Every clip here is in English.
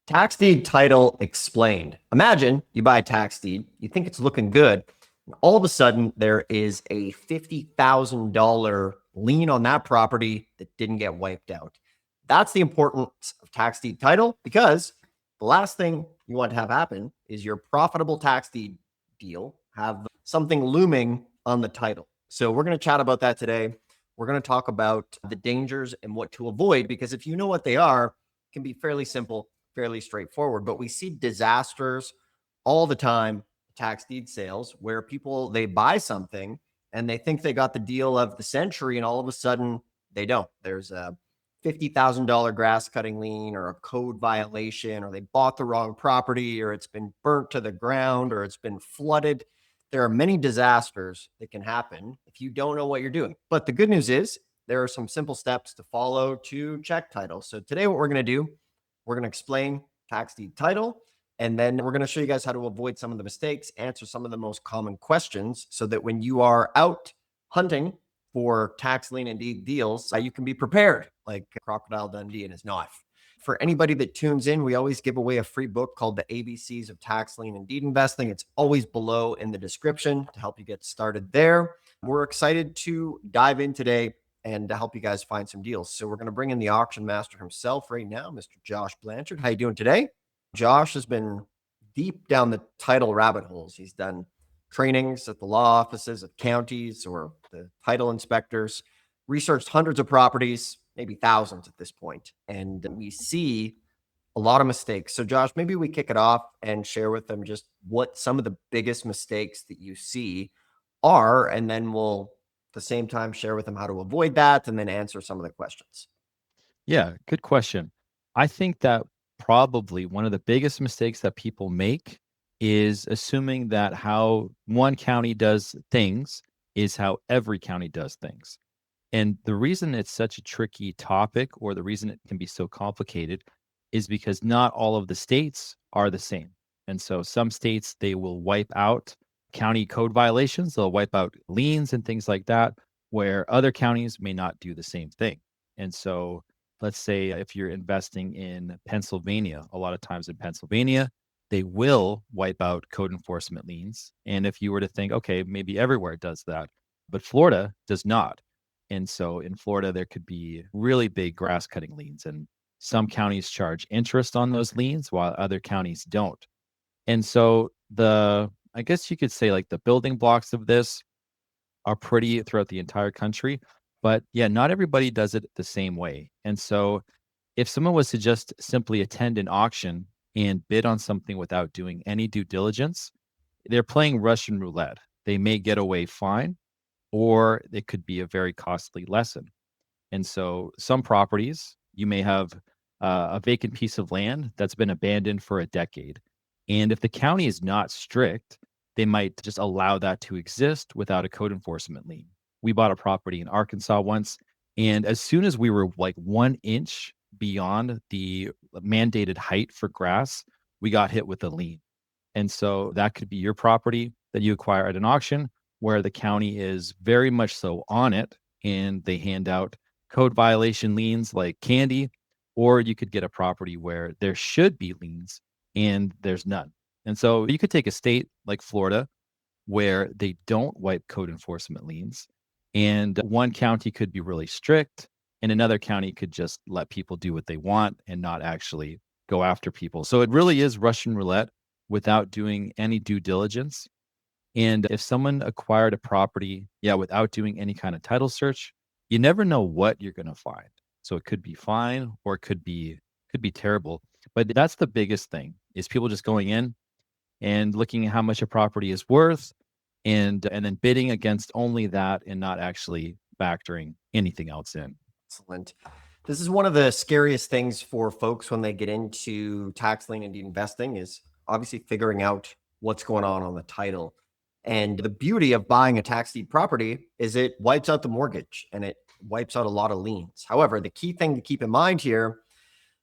Tax deed title explained. Imagine you buy a tax deed, you think it's looking good, and all of a sudden there is a $50,000 lien on that property that didn't get wiped out. That's the importance of tax deed title because the last thing you want to have happen is your profitable tax deed deal have something looming on the title. So we're going to chat about that today. We're going to talk about the dangers and what to avoid because if you know what they are, it can be fairly simple, fairly straightforward, but we see disasters all the time, tax deed sales, where people they buy something and they think they got the deal of the century, and all of a sudden they don't. There's a $50,000 grass cutting lien or a code violation, or they bought the wrong property, or it's been burnt to the ground, or it's been flooded. There are many disasters that can happen if you don't know what you're doing. But the good news is there are some simple steps to follow to check title. So today, what we're going to do, we're going to explain tax deed title, and then we're going to show you guys how to avoid some of the mistakes, answer some of the most common questions so that when you are out hunting for tax lien and deed deals, you can be prepared like Crocodile Dundee and his knife. For anybody that tunes in, we always give away a free book called The ABCs of Tax Lien and Deed Investing. It's always below in the description to help you get started there. We're excited to dive in today and to help you guys find some deals. So we're going to bring in the auction master himself right now, Mr. Josh Blanchard. How you doing today? Josh has been deep down the title rabbit holes. He's done trainings at the law offices of counties or the title inspectors, researched hundreds of properties, maybe thousands at this point. And we see a lot of mistakes. So Josh, maybe we kick it off and share with them just what some of the biggest mistakes that you see are, and then we'll at the same time share with them how to avoid that and then answer some of the questions. Yeah, good question. I think that probably one of the biggest mistakes that people make is assuming that how one county does things is how every county does things. And the reason it's such a tricky topic, or the reason it can be so complicated, is because not all of the states are the same. And so some states, they will wipe out county code violations, they'll wipe out liens and things like that, where other counties may not do the same thing. And so let's say if you're investing in Pennsylvania, a lot of times in Pennsylvania, they will wipe out code enforcement liens. And if you were to think, okay, maybe everywhere does that, but Florida does not. And so in Florida, there could be really big grass cutting liens, and some counties charge interest on those liens while other counties don't. And so I guess you could say like the building blocks of this are pretty throughout the entire country. But yeah, not everybody does it the same way. And so if someone was to just simply attend an auction and bid on something without doing any due diligence, they're playing Russian roulette. They may get away fine, or it could be a very costly lesson. And so some properties, you may have a vacant piece of land that's been abandoned for a decade. And if the county is not strict, they might just allow that to exist without a code enforcement lien. We bought a property in Arkansas once, and as soon as we were like 1 inch beyond the mandated height for grass, we got hit with a lien. And so that could be your property that you acquire at an auction where the county is very much so on it and they hand out code violation liens like candy, or you could get a property where there should be liens and there's none. And so you could take a state like Florida where they don't wipe code enforcement liens, and one county could be really strict and another county could just let people do what they want and not actually go after people. So it really is Russian roulette without doing any due diligence. And if someone acquired a property, yeah, without doing any kind of title search, you never know what you're going to find. So it could be fine or it could be terrible. But that's the biggest thing is people just going in and looking at how much a property is worth and then bidding against only that and not actually factoring anything else in. Excellent. This is one of the scariest things for folks when they get into tax lien and deed investing is obviously figuring out what's going on the title. And the beauty of buying a tax deed property is it wipes out the mortgage and it wipes out a lot of liens. However, the key thing to keep in mind here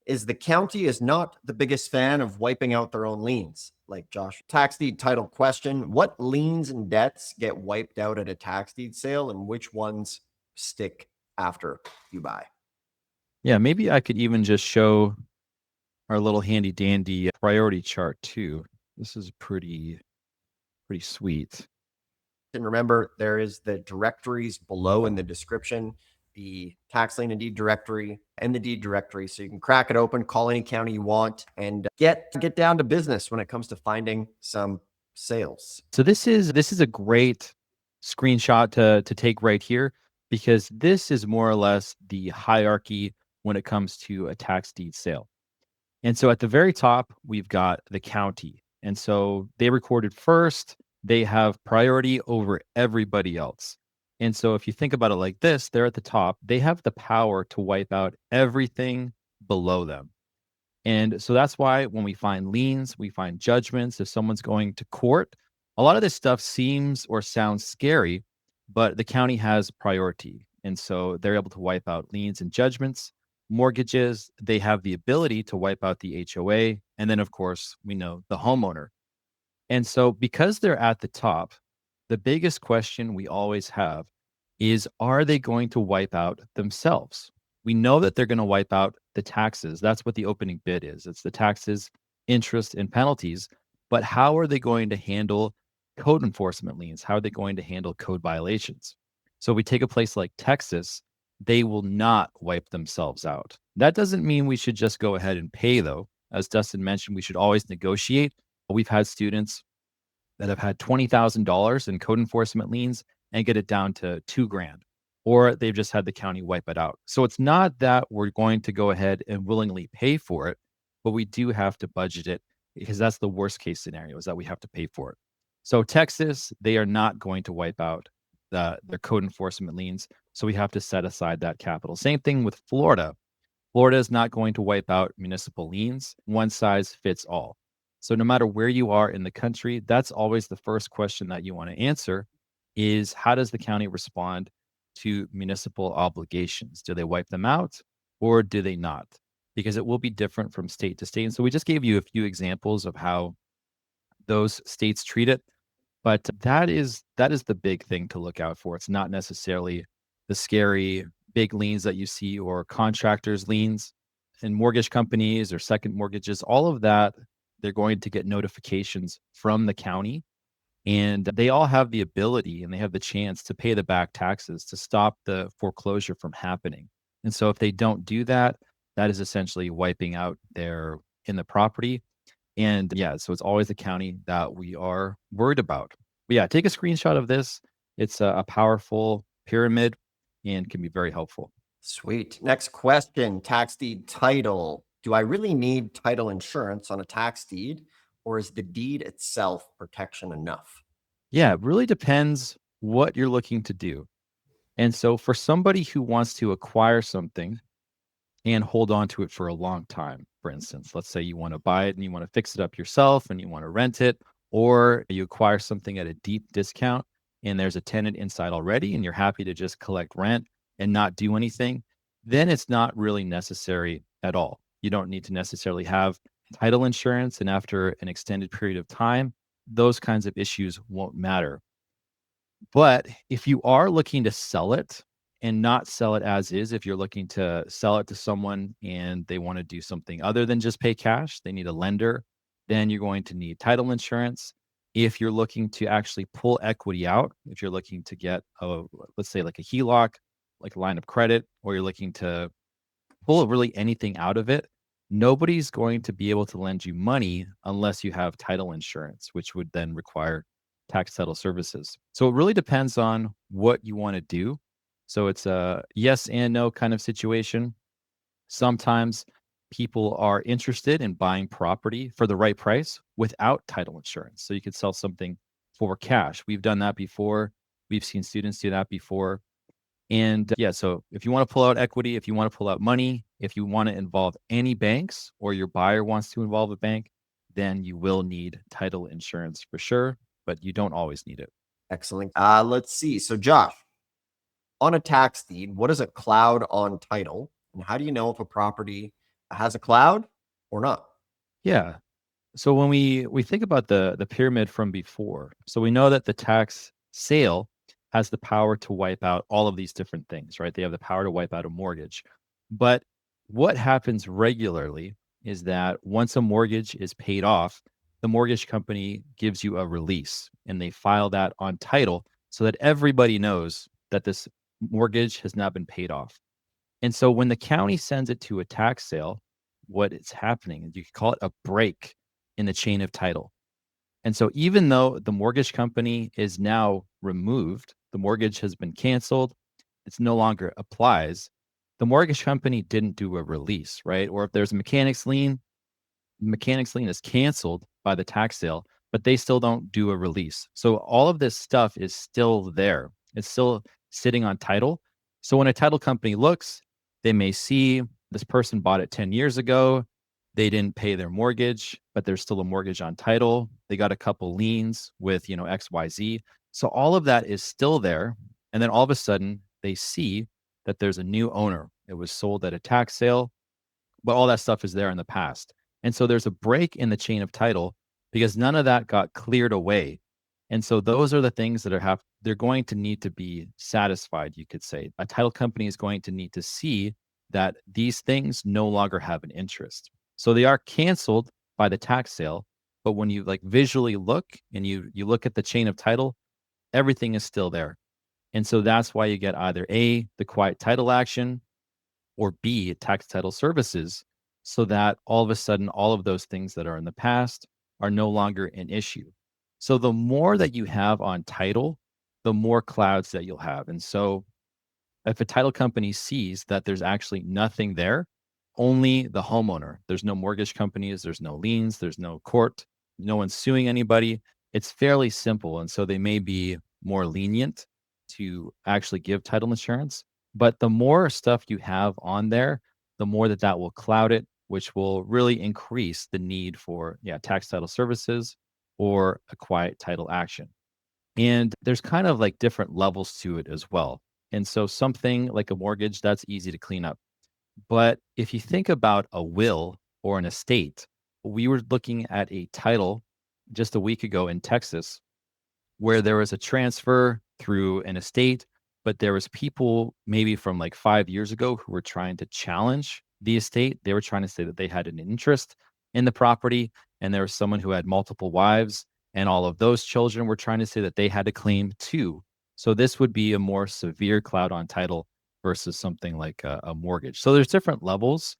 is the county is not the biggest fan of wiping out their own liens. Like Josh, tax deed title question, what liens and debts get wiped out at a tax deed sale and which ones stick after you buy? Yeah, maybe I could even just show our little handy dandy priority chart too. This is pretty sweet. And remember, there is the directories below in the description, the tax lien and deed directory and the deed directory. So you can crack it open, call any county you want, and get down to business when it comes to finding some sales. So this is a great screenshot to take right here, because this is more or less the hierarchy when it comes to a tax deed sale. And so at the very top, we've got the county. And so they recorded first, they have priority over everybody else. And so if you think about it like this, they're at the top, they have the power to wipe out everything below them. And so that's why when we find liens, we find judgments, if someone's going to court, a lot of this stuff seems or sounds scary, but the county has priority. And so they're able to wipe out liens and judgments. Mortgages, they have the ability to wipe out the HOA. And then, of course, we know the homeowner. And so, because they're at the top, the biggest question we always have is, are they going to wipe out themselves? We know that they're going to wipe out the taxes. That's what the opening bid is. It's the taxes, interest, and penalties. But how are they going to handle code enforcement liens? How are they going to handle code violations? So, we take a place like Texas, they will not wipe themselves out. That doesn't mean we should just go ahead and pay, though. As Dustin mentioned, we should always negotiate. We've had students that have had $20,000 in code enforcement liens and get it down to 2 grand, or they've just had the county wipe it out. So it's not that we're going to go ahead and willingly pay for it, but we do have to budget it, because that's the worst case scenario, is that we have to pay for it. So Texas, they are not going to wipe out their code enforcement liens. So we have to set aside that capital. Same thing with Florida. Florida is not going to wipe out municipal liens. One size fits all. So no matter where you are in the country, that's always the first question that you want to answer is, how does the county respond to municipal obligations? Do they wipe them out or do they not? Because it will be different from state to state. And so we just gave you a few examples of how those states treat it. But that is the big thing to look out for. It's not necessarily the scary big liens that you see, or contractors liens and mortgage companies or second mortgages. All of that, they're going to get notifications from the county, and they all have the ability and they have the chance to pay the back taxes to stop the foreclosure from happening. And so if they don't do that, that is essentially wiping out their in the property. And yeah, so it's always the county that we are worried about. But yeah, take a screenshot of this. It's a powerful pyramid and can be very helpful. Sweet. Next question, tax deed title. Do I really need title insurance on a tax deed, or is the deed itself protection enough? Yeah, it really depends what you're looking to do. And so for somebody who wants to acquire something and hold on to it for a long time, for instance, let's say you want to buy it and you want to fix it up yourself and you want to rent it, or you acquire something at a deep discount and there's a tenant inside already and you're happy to just collect rent and not do anything, then it's not really necessary at all. You don't need to necessarily have title insurance. And after an extended period of time, those kinds of issues won't matter. But if you are looking to sell it and not sell it as is, if you're looking to sell it to someone and they want to do something other than just pay cash, they need a lender, then you're going to need title insurance. If you're looking to actually pull equity out, if you're looking to get a, let's say like a HELOC, like a line of credit, or you're looking to pull really anything out of it, nobody's going to be able to lend you money unless you have title insurance, which would then require tax title services. So it really depends on what you want to do. So it's a yes and no kind of situation. Sometimes people are interested in buying property for the right price without title insurance. So you could sell something for cash. We've done that before. We've seen students do that before. And yeah, so if you want to pull out equity, if you want to pull out money, if you want to involve any banks or your buyer wants to involve a bank, then you will need title insurance for sure, but you don't always need it. Excellent. Let's see. So, Josh, on a tax deed, what is a cloud on title? And how do you know if a property has a cloud or not? Yeah. So when we think about the pyramid from before, so we know that the tax sale has the power to wipe out all of these different things, right? They have the power to wipe out a mortgage. But what happens regularly is that once a mortgage is paid off, the mortgage company gives you a release and they file that on title so that everybody knows that this mortgage has now been paid off. And so when the county sends it to a tax sale, what is happening is you could call it a break in the chain of title. And so even though the mortgage company is now removed, the mortgage has been canceled, it's no longer applies, the mortgage company didn't do a release, right? Or if there's a mechanics lien is canceled by the tax sale, but they still don't do a release. So all of this stuff is still there. It's still sitting on title. So when a title company looks, they may see this person bought it 10 years ago. They didn't pay their mortgage, but there's still a mortgage on title. They got a couple liens with, XYZ. So all of that is still there. And then all of a sudden they see that there's a new owner. It was sold at a tax sale, but all that stuff is there in the past. And so there's a break in the chain of title because none of that got cleared away. And so those are the things that they're going to need to be satisfied, you could say. A title company is going to need to see that these things no longer have an interest. So they are canceled by the tax sale, but when you like visually look and you look at the chain of title, everything is still there. And so that's why you get either A, the quiet title action, or B, tax title services, so that all of a sudden, all of those things that are in the past are no longer an issue. So the more that you have on title, the more clouds that you'll have. And so if a title company sees that there's actually nothing there, only the homeowner, there's no mortgage companies, there's no liens, there's no court, no one's suing anybody. It's fairly simple. And so they may be more lenient to actually give title insurance. But the more stuff you have on there, the more that will cloud it, which will really increase the need for tax title services or a quiet title action. And there's kind of like different levels to it as well. And so something like a mortgage, that's easy to clean up. But if you think about a will or an estate, we were looking at a title just a week ago in Texas where there was a transfer through an estate, but there was people maybe from like 5 years ago who were trying to challenge the estate. They were trying to say that they had an interest in the property, and there was someone who had multiple wives, and all of those children were trying to say that they had a claim too. So this would be a more severe cloud on title versus something like a mortgage. So there's different levels,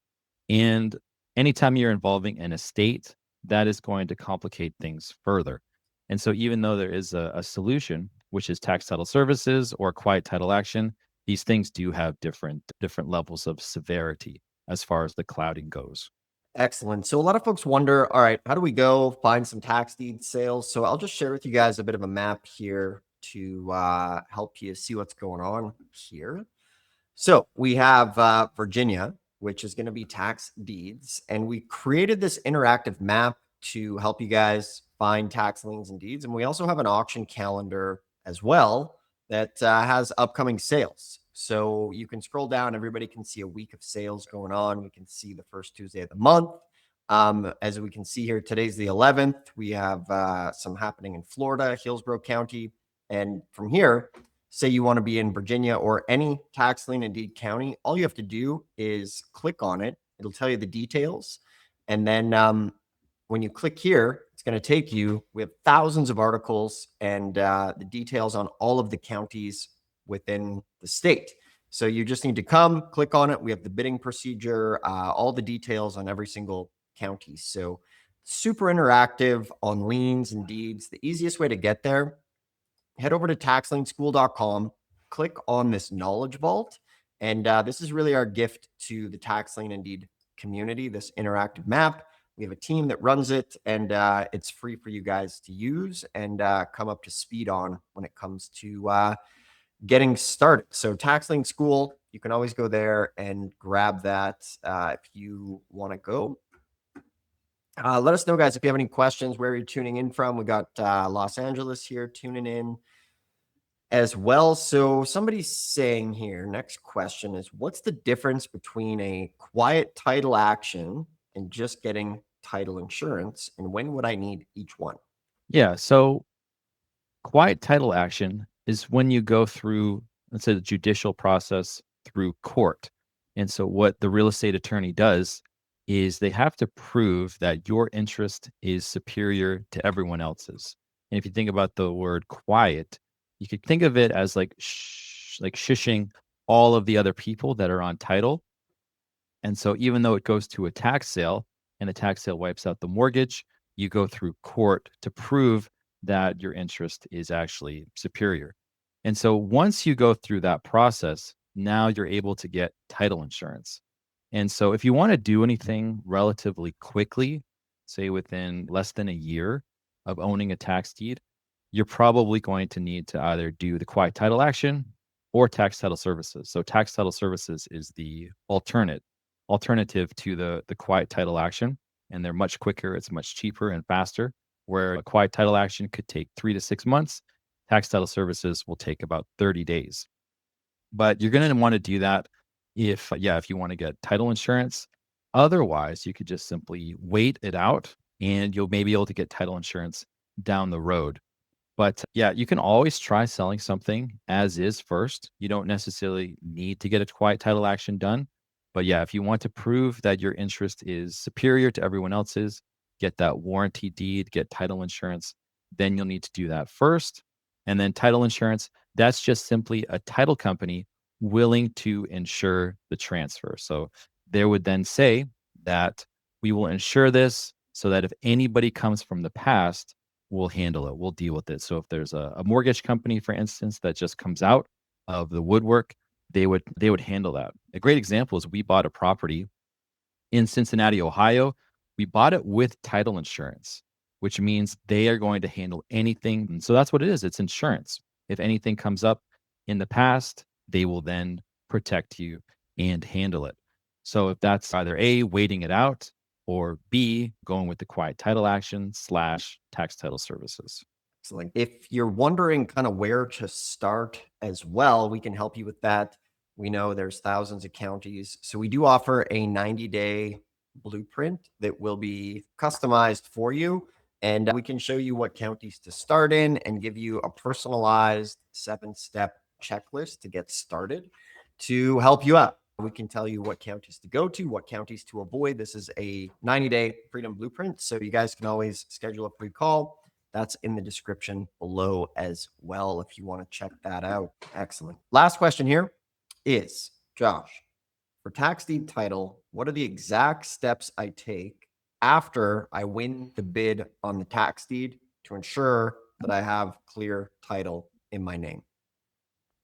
and anytime you're involving an estate, that is going to complicate things further. And so even though there is a solution, which is tax title services or quiet title action, these things do have different levels of severity as far as the clouding goes. Excellent. So a lot of folks wonder, all right, how do we go find some tax deed sales? So I'll just share with you guys a bit of a map here to help you see what's going on here. So we have Virginia, which is going to be tax deeds. And we created this interactive map to help you guys find tax liens and deeds. And we also have an auction calendar as well that has upcoming sales. So you can scroll down. Everybody can see a week of sales going on. We can see the first Tuesday of the month. As we can see here, today's the 11th. We have some happening in Florida, Hillsborough County. And from here, say you want to be in Virginia or any tax lien and deed county, all you have to do is click on it. It'll tell you the details. And then when you click here, it's going to take you, we have thousands of articles and the details on all of the counties within the state. So you just need to come, click on it. We have the bidding procedure, all the details on every single county. So super interactive on liens and deeds. The easiest way to get there, head over to taxlienschool.com, click on this knowledge vault. And this is really our gift to the tax lien and deed community, this interactive map. We have a team that runs it, and it's free for you guys to use and come up to speed on when it comes to getting started. So Tax Lien School, you can always go there and grab that if you want to go. Let us know, guys, if you have any questions, where you're tuning in from. We got Los Angeles here tuning in as well. So somebody's saying here, next question is, what's the difference between a quiet title action and just getting title insurance? And when would I need each one? Yeah. So quiet title action is when you go through, let's say, the judicial process through court. And so what the real estate attorney does is they have to prove that your interest is superior to everyone else's. And if you think about the word quiet, you could think of it as like like shushing all of the other people that are on title. And so even though it goes to a tax sale and the tax sale wipes out the mortgage, you go through court to prove that your interest is actually superior. And so once you go through that process, now you're able to get title insurance. And so if you want to do anything relatively quickly, say within less than a year of owning a tax deed, you're probably going to need to either do the quiet title action or tax title services. So tax title services is the alternative to the quiet title action, and they're much quicker, it's much cheaper and faster. Where a quiet title action could take 3 to 6 months, tax title services will take about 30 days. But you're going to want to do that if you want to get title insurance. Otherwise, you could just simply wait it out and you'll maybe be able to get title insurance down the road. But yeah, you can always try selling something as is first. You don't necessarily need to get a quiet title action done. But yeah, if you want to prove that your interest is superior to everyone else's, get that warranty deed, get title insurance, then you'll need to do that first. And then title insurance, that's just simply a title company willing to insure the transfer. So they would then say that we will insure this so that if anybody comes from the past, we'll handle it. We'll deal with it. So if there's a mortgage company, for instance, that just comes out of the woodwork, they would handle that. A great example is we bought a property in Cincinnati, Ohio. We bought it with title insurance, which means they are going to handle anything. And so that's what it is. It's insurance. If anything comes up in the past, they will then protect you and handle it. So if that's either A, waiting it out, or B, going with the quiet title action / tax title services. Excellent. If you're wondering kind of where to start as well, we can help you with that. We know there's thousands of counties. So we do offer a 90-day blueprint that will be customized for you. And we can show you what counties to start in and give you a personalized 7-step checklist to get started to help you out. We can tell you what counties to go to, what counties to avoid. This is a 90-day freedom blueprint. So you guys can always schedule a free call. That's in the description below as well if you want to check that out. Excellent. Last question here is, Josh, for tax deed title, what are the exact steps I take after I win the bid on the tax deed to ensure that I have clear title in my name?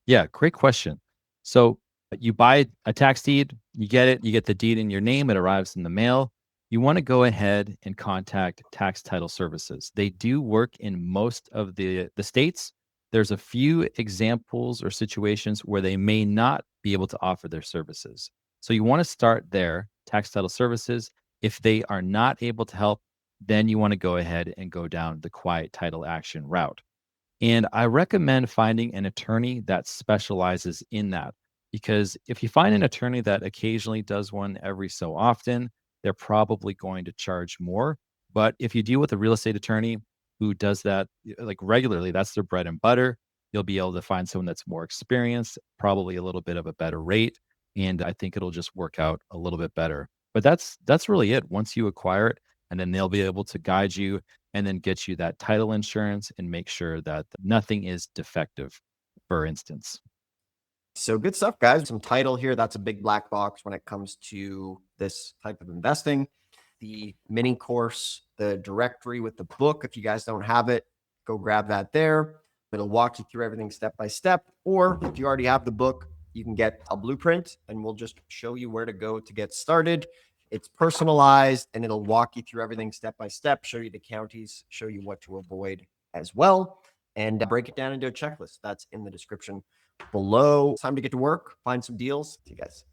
Yeah, great question. So you buy a tax deed, you get it, you get the deed in your name, it arrives in the mail. You want to go ahead and contact tax title services. They do work in most of the states. There's a few examples or situations where they may not be able to offer their services. So you want to start there, tax title services. If they are not able to help, then you want to go ahead and go down the quiet title action route. And I recommend finding an attorney that specializes in that. Because if you find an attorney that occasionally does one every so often, they're probably going to charge more. But if you deal with a real estate attorney who does that like regularly, that's their bread and butter. You'll be able to find someone that's more experienced, probably a little bit of a better rate. And I think it'll just work out a little bit better. But that's really it. Once you acquire it, and then they'll be able to guide you and then get you that title insurance and make sure that nothing is defective, for instance. So good stuff, guys. Some title here. That's a big black box when it comes to this type of investing. The mini course, the directory with the book. If you guys don't have it, go grab that there. It'll walk you through everything step by step. Or if you already have the book, you can get a blueprint and we'll just show you where to go to get started. It's personalized and it'll walk you through everything step by step, show you the counties, show you what to avoid as well, and break it down into a checklist. That's in the description below. It's time to get to work, find some deals. See you guys.